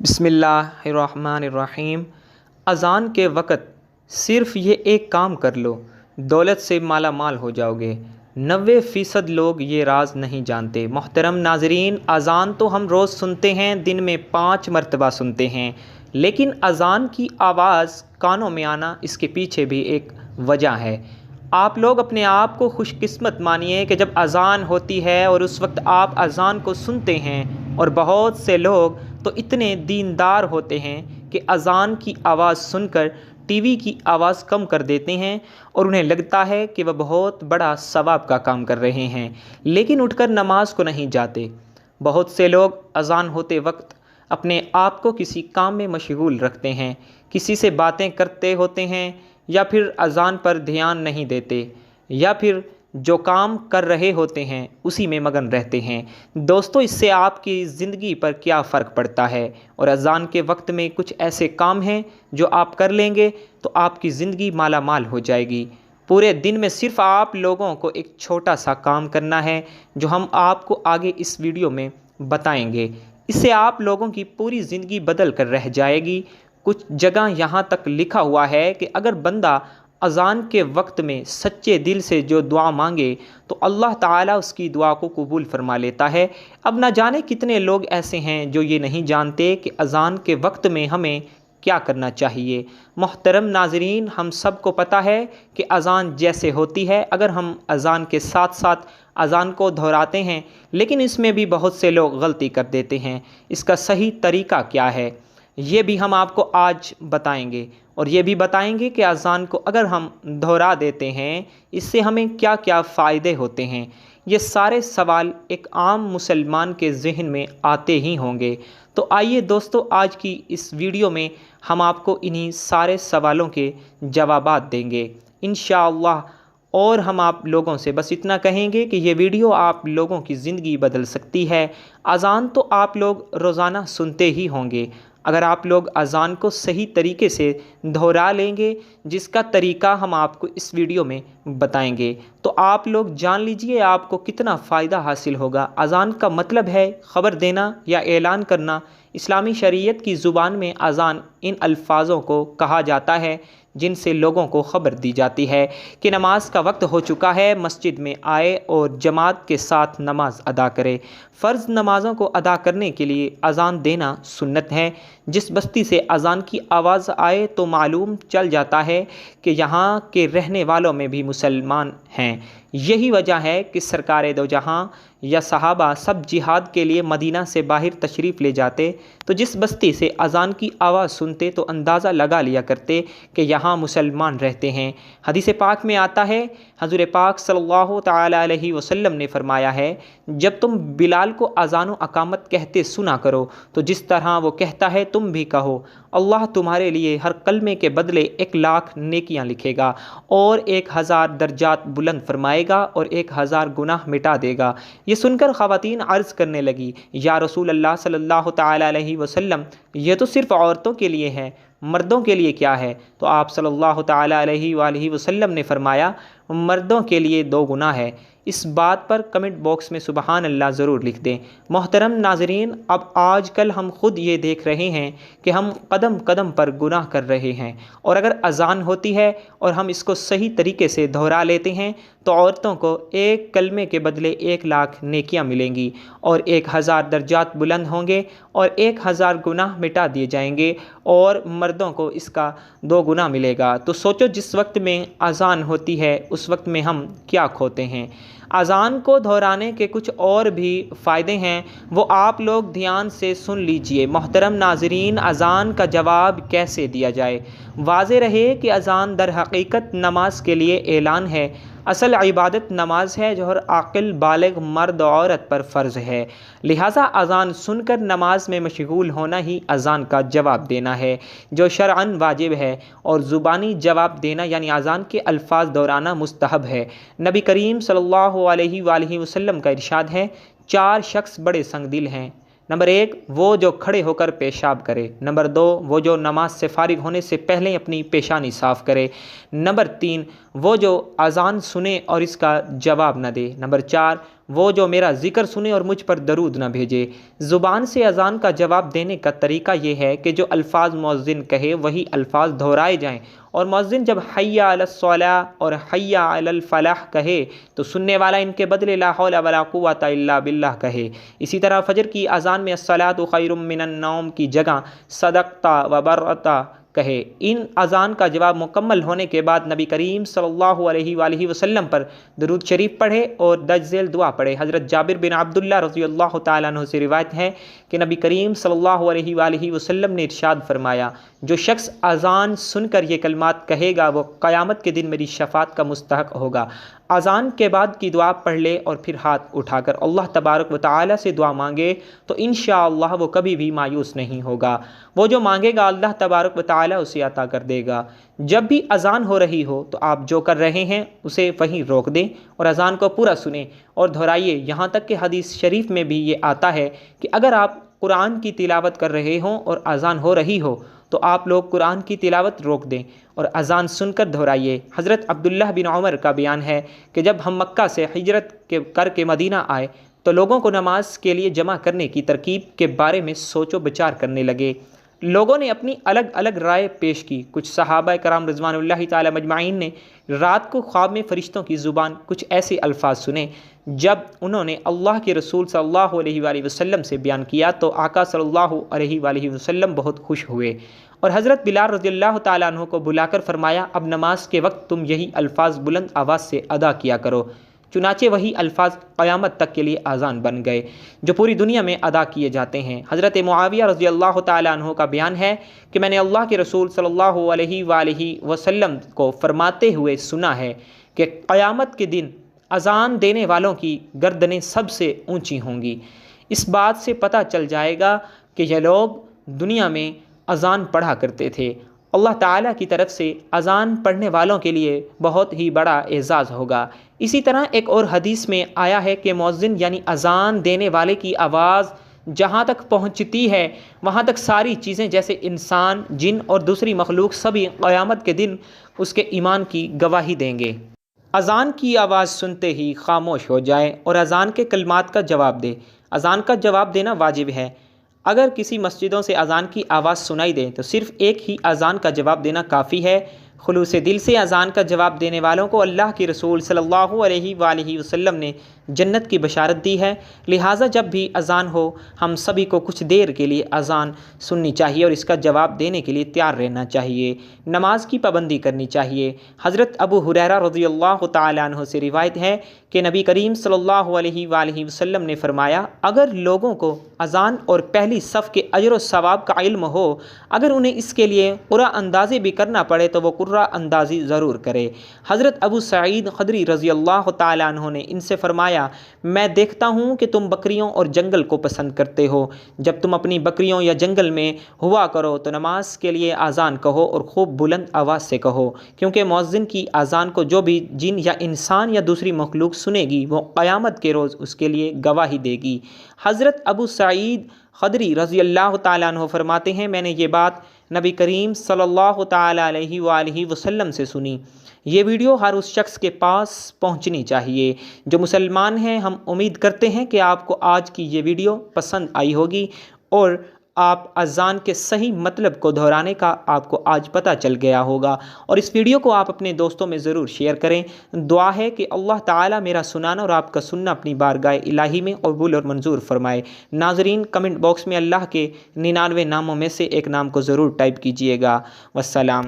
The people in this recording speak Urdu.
بسم اللہ الرحمن الرحیم۔ اذان کے وقت صرف یہ ایک کام کر لو، دولت سے مالا مال ہو جاؤ گے۔ 90% لوگ یہ راز نہیں جانتے۔ محترم ناظرین، اذان تو ہم روز سنتے ہیں، دن میں 5 مرتبہ سنتے ہیں، لیکن اذان کی آواز کانوں میں آنا، اس کے پیچھے بھی ایک وجہ ہے۔ آپ لوگ اپنے آپ کو خوش قسمت مانیے کہ جب اذان ہوتی ہے اور اس وقت آپ اذان کو سنتے ہیں، اور بہت سے لوگ تو اتنے دیندار ہوتے ہیں کہ اذان کی آواز سن کر ٹی وی کی آواز کم کر دیتے ہیں اور انہیں لگتا ہے کہ وہ بہت بڑا ثواب کا کام کر رہے ہیں، لیکن اٹھ کر نماز کو نہیں جاتے۔ بہت سے لوگ اذان ہوتے وقت اپنے آپ کو کسی کام میں مشغول رکھتے ہیں، کسی سے باتیں کرتے ہوتے ہیں، یا پھر اذان پر دھیان نہیں دیتے، یا پھر جو کام کر رہے ہوتے ہیں اسی میں مگن رہتے ہیں۔ دوستو، اس سے آپ کی زندگی پر کیا فرق پڑتا ہے؟ اور اذان کے وقت میں کچھ ایسے کام ہیں جو آپ کر لیں گے تو آپ کی زندگی مالا مال ہو جائے گی۔ پورے دن میں صرف آپ لوگوں کو ایک چھوٹا سا کام کرنا ہے جو ہم آپ کو آگے اس ویڈیو میں بتائیں گے۔ اس سے آپ لوگوں کی پوری زندگی بدل کر رہ جائے گی۔ کچھ جگہ یہاں تک لکھا ہوا ہے کہ اگر بندہ اذان کے وقت میں سچے دل سے جو دعا مانگے تو اللہ تعالیٰ اس کی دعا کو قبول فرما لیتا ہے۔ اب نہ جانے کتنے لوگ ایسے ہیں جو یہ نہیں جانتے کہ اذان کے وقت میں ہمیں کیا کرنا چاہیے۔ محترم ناظرین، ہم سب کو پتہ ہے کہ اذان جیسے ہوتی ہے، اگر ہم اذان کے ساتھ ساتھ اذان کو دہراتے ہیں، لیکن اس میں بھی بہت سے لوگ غلطی کر دیتے ہیں۔ اس کا صحیح طریقہ کیا ہے، یہ بھی ہم آپ کو آج بتائیں گے، اور یہ بھی بتائیں گے کہ اذان کو اگر ہم دہرا دیتے ہیں اس سے ہمیں کیا کیا فائدے ہوتے ہیں۔ یہ سارے سوال ایک عام مسلمان کے ذہن میں آتے ہی ہوں گے۔ تو آئیے دوستو، آج کی اس ویڈیو میں ہم آپ کو انہی سارے سوالوں کے جوابات دیں گے انشاءاللہ، اور ہم آپ لوگوں سے بس اتنا کہیں گے کہ یہ ویڈیو آپ لوگوں کی زندگی بدل سکتی ہے۔ اذان تو آپ لوگ روزانہ سنتے ہی ہوں گے۔ اگر آپ لوگ اذان کو صحیح طریقے سے دہرا لیں گے، جس کا طریقہ ہم آپ کو اس ویڈیو میں بتائیں گے، تو آپ لوگ جان لیجئے آپ کو کتنا فائدہ حاصل ہوگا۔ اذان کا مطلب ہے خبر دینا یا اعلان کرنا۔ اسلامی شریعت کی زبان میں اذان ان الفاظوں کو کہا جاتا ہے جن سے لوگوں کو خبر دی جاتی ہے کہ نماز کا وقت ہو چکا ہے، مسجد میں آئے اور جماعت کے ساتھ نماز ادا کرے۔ فرض نمازوں کو ادا کرنے کے لیے اذان دینا سنت ہے۔ جس بستی سے اذان کی آواز آئے تو معلوم چل جاتا ہے کہ یہاں کے رہنے والوں میں بھی مسلمان ہیں۔ یہی وجہ ہے کہ سرکار دو جہاں یا صحابہ سب جہاد کے لیے مدینہ سے باہر تشریف لے جاتے تو جس بستی سے اذان کی آواز سنتے تو اندازہ لگا لیا کرتے کہ یہاں مسلمان رہتے ہیں۔ حدیث پاک میں آتا ہے، حضور پاک صلی اللہ تعالی علیہ وسلم نے فرمایا ہے، جب تم بلال کو اذان و اقامت کہتے سنا کرو تو جس طرح وہ کہتا ہے تم بھی کہو، اللہ تمہارے لیے ہر کلمے کے بدلے 1,00,000 نیکیاں لکھے گا اور 1,000 درجات بلند فرمائے گا اور 1,000 گناہ مٹا دے گا۔ یہ سن کر خواتین عرض کرنے لگی، یا رسول اللہ صلی اللہ تعالی علیہ وسلم، یہ تو صرف عورتوں کے لیے ہے، مردوں کے لیے کیا ہے؟ تو آپ صلی اللہ تعالی علیہ وآلہ وسلم نے فرمایا، مردوں کے لیے 2 گنا ہے۔ اس بات پر کمنٹ باکس میں سبحان اللہ ضرور لکھ دیں۔ محترم ناظرین، اب آج کل ہم خود یہ دیکھ رہے ہیں کہ ہم قدم قدم پر گناہ کر رہے ہیں، اور اگر اذان ہوتی ہے اور ہم اس کو صحیح طریقے سے دہرا لیتے ہیں تو عورتوں کو 1 کلمے کے بدلے 1,00,000 نیکیاں ملیں گی اور 1,000 درجات بلند ہوں گے اور 1,000 گناہ مٹا دیے جائیں گے، اور مردوں کو اس کا 2 گنا ملے گا۔ تو سوچو، جس وقت میں اذان ہوتی ہے اس وقت میں ہم کیا کھوتے ہیں۔ اذان کو دہرانے کے کچھ اور بھی فائدے ہیں، وہ آپ لوگ دھیان سے سن لیجئے۔ محترم ناظرین، اذان کا جواب کیسے دیا جائے؟ واضح رہے کہ اذان در حقیقت نماز کے لیے اعلان ہے۔ اصل عبادت نماز ہے جو ہر عاقل بالغ مرد و عورت پر فرض ہے، لہٰذا اذان سن کر نماز میں مشغول ہونا ہی اذان کا جواب دینا ہے جو شرعاً واجب ہے، اور زبانی جواب دینا یعنی اذان کے الفاظ دہرانا مستحب ہے۔ نبی کریم صلی اللہ علیہ وآلہ وسلم کا ارشاد ہے، 4 شخص بڑے سنگ دل ہیں۔ نمبر 1، وہ جو کھڑے ہو کر پیشاب کرے۔ نمبر 2، وہ جو نماز سے فارغ ہونے سے پہلے اپنی پیشانی صاف کرے۔ نمبر 3، وہ جو اذان سنے اور اس کا جواب نہ دے۔ نمبر 4، وہ جو میرا ذکر سنے اور مجھ پر درود نہ بھیجے۔ زبان سے اذان کا جواب دینے کا طریقہ یہ ہے کہ جو الفاظ مؤذن کہے وہی الفاظ دہرائے جائیں، اور مؤذن جب حی علی الصلاۃ اور حی علی الفلاح کہے تو سننے والا ان کے بدلے لا حول ولا قوۃ الا باللہ کہے۔ اسی طرح فجر کی اذان میں الصلاۃ خیر من النوم کی جگہ صدقت و برت کہے۔ ان اذان کا جواب مکمل ہونے کے بعد نبی کریم صلی اللہ علیہ وآلہ وسلم پر درود شریف پڑھے اور درج ذیل دعا پڑھے۔ حضرت جابر بن عبداللہ رضی اللہ تعالیٰ عنہ سے روایت ہے کہ نبی کریم صلی اللہ علیہ وآلہ وسلم نے ارشاد فرمایا، جو شخص اذان سن کر یہ کلمات کہے گا وہ قیامت کے دن میری شفاعت کا مستحق ہوگا۔ اذان کے بعد کی دعا پڑھ لے اور پھر ہاتھ اٹھا کر اللہ تبارک و تعالیٰ سے دعا مانگے تو انشاءاللہ وہ کبھی بھی مایوس نہیں ہوگا۔ وہ جو مانگے گا اللہ تبارک و تعالیٰ اسے عطا کر دے گا۔ جب بھی اذان ہو رہی ہو تو آپ جو کر رہے ہیں اسے وہیں روک دیں اور اذان کو پورا سنیں اور دہرائیے، یہاں تک کہ حدیث شریف میں بھی یہ آتا ہے کہ اگر آپ قرآن کی تلاوت کر رہے ہوں اور اذان ہو رہی ہو تو آپ لوگ قرآن کی تلاوت روک دیں اور اذان سن کر دہرائیے۔ حضرت عبداللہ بن عمر کا بیان ہے کہ جب ہم مکہ سے ہجرت کر کے مدینہ آئے تو لوگوں کو نماز کے لیے جمع کرنے کی ترکیب کے بارے میں سوچ و بچار کرنے لگے۔ لوگوں نے اپنی الگ الگ رائے پیش کی۔ کچھ صحابہ کرام رضوان اللہ تعالی مجمعین نے رات کو خواب میں فرشتوں کی زبان کچھ ایسے الفاظ سنے، جب انہوں نے اللہ کے رسول صلی اللہ علیہ وآلہ وسلم سے بیان کیا تو آقا صلی اللہ علیہ وآلہ وسلم بہت خوش ہوئے اور حضرت بلال رضی اللہ تعالیٰ عنہ کو بلا کر فرمایا، اب نماز کے وقت تم یہی الفاظ بلند آواز سے ادا کیا کرو۔ چنانچہ وہی الفاظ قیامت تک کے لیے اذان بن گئے جو پوری دنیا میں ادا کیے جاتے ہیں۔ حضرت معاویہ رضی اللہ تعالیٰ عنہ کا بیان ہے کہ میں نے اللہ کے رسول صلی اللہ علیہ وآلہ وسلم کو فرماتے ہوئے سنا ہے کہ قیامت کے دن اذان دینے والوں کی گردنیں سب سے اونچی ہوں گی۔ اس بات سے پتہ چل جائے گا کہ یہ لوگ دنیا میں اذان پڑھا کرتے تھے۔ اللہ تعالیٰ کی طرف سے اذان پڑھنے والوں کے لیے بہت ہی بڑا اعزاز ہوگا۔ اسی طرح ایک اور حدیث میں آیا ہے کہ مؤذن یعنی اذان دینے والے کی آواز جہاں تک پہنچتی ہے وہاں تک ساری چیزیں جیسے انسان، جن اور دوسری مخلوق سبھی قیامت کے دن اس کے ایمان کی گواہی دیں گے۔ اذان کی آواز سنتے ہی خاموش ہو جائے اور اذان کے کلمات کا جواب دے۔ اذان کا جواب دینا واجب ہے۔ اگر کسی مسجدوں سے اذان کی آواز سنائی دے تو صرف ایک ہی اذان کا جواب دینا کافی ہے۔ خلوص دل سے اذان کا جواب دینے والوں کو اللہ کے رسول صلی اللہ علیہ وآلہ وسلم نے جنت کی بشارت دی ہے۔ لہٰذا جب بھی اذان ہو ہم سبھی کو کچھ دیر کے لیے اذان سننی چاہیے اور اس کا جواب دینے کے لیے تیار رہنا چاہیے۔ نماز کی پابندی کرنی چاہیے۔ حضرت ابو ہریرہ رضی اللہ تعالیٰ عنہ سے روایت ہے کہ نبی کریم صلی اللہ علیہ وآلہ وسلم نے فرمایا، اگر لوگوں کو اذان اور پہلی صف کے اجر و ثواب کا علم ہو، اگر انہیں اس کے لیے قرعہ اندازی بھی کرنا پڑے تو وہ قرعہ اندازی ضرور کرے۔ حضرت ابو سعید خدری رضی اللہ تعالیٰ عنہ نے ان سے فرمایا، میں دیکھتا ہوں کہ تم بکریوں اور جنگل کو پسند کرتے ہو۔ جب تم اپنی بکریوں یا جنگل میں ہوا کرو تو نماز کے لیے اذان کہو اور خوب بلند آواز سے کہو، کیونکہ مؤذن کی اذان کو جو بھی جن یا انسان یا دوسری مخلوق سنے گی وہ قیامت کے روز اس کے لیے گواہی دے گی۔ حضرت ابو سعید خدری رضی اللہ تعالیٰ عنہ فرماتے ہیں، میں نے یہ بات نبی کریم صلی اللہ تعالیٰ علیہ وآلہ وسلم سے سنی۔ یہ ویڈیو ہر اس شخص کے پاس پہنچنی چاہیے جو مسلمان ہیں۔ ہم امید کرتے ہیں کہ آپ کو آج کی یہ ویڈیو پسند آئی ہوگی اور آپ اذان کے صحیح مطلب کو دہرانے کا آپ کو آج پتہ چل گیا ہوگا، اور اس ویڈیو کو آپ اپنے دوستوں میں ضرور شیئر کریں۔ دعا ہے کہ اللہ تعالیٰ میرا سنانا اور آپ کا سننا اپنی بارگاہ الہی میں قبول اور منظور فرمائے۔ ناظرین، کمنٹ باکس میں اللہ کے 99 ناموں میں سے ایک نام کو ضرور ٹائپ کیجئے گا۔ والسلام۔